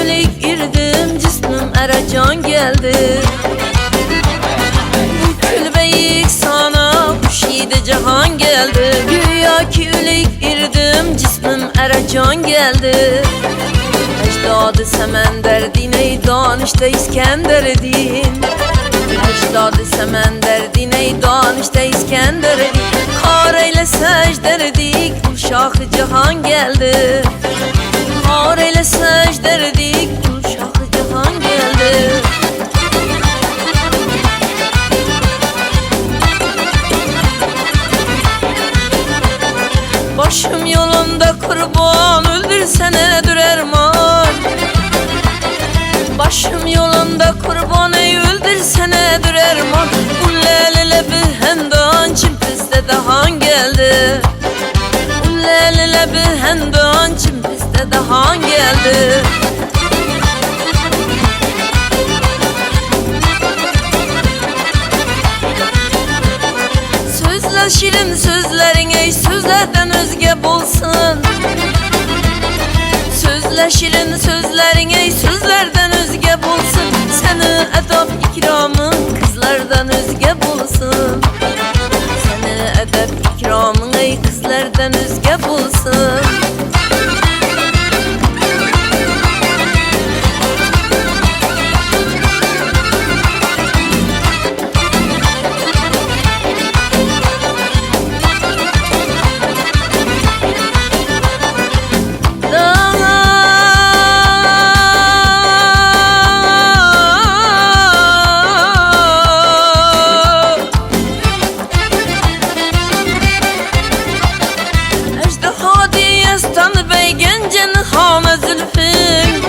külik irdim, cismim eracan geldi. Bu külbeyik sana huşide cihan geldi. Güya külik irdim, cismim eracan geldi. Ecdadı semender din, ey danışta İskender din. Ecdadı semender din, ey danışta İskender din. Kar eyle secder dik, uşakı cihan geldi. Kar eyle secder dik, uşakı cihan geldi. Başım yolunda kurban, öldürsene dürerman. Başım yolunda kurban, ey öldürsene dürerman. Ullelele bir hendan, çimpiste dahan geldi. Ullelele bir hendan, çimpiste dahan geldi. Sözler şirin sözlerin, ey sözlerden özge bulsun. Sözler şirin sözlerin, ey sözlerden özge bulsun. Seni edep ikramın kızlardan özge bulsun. Seni edep ikramın, ey kızlardan özge bulsun. Hana zülfün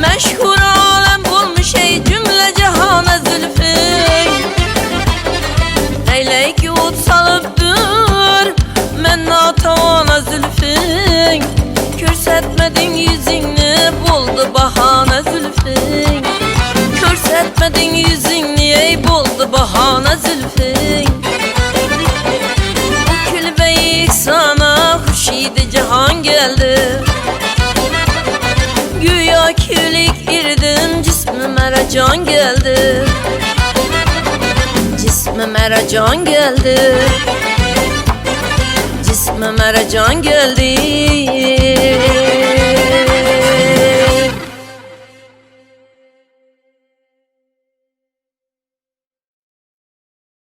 meşhur alem bulmuş, ey cümle cihana zülfün. Neylek yut salıptır mennatana zülfün. Körsetmedin yüzünü, buldu bahane zülfün. Körsetmedin yüzünü, ey buldu bahane zülfün. Bu külbeyik sana huşide cihan geldi. Güya külik irdim, cismim eracan geldi. Cismim eracan geldi. Cismim eracan geldi.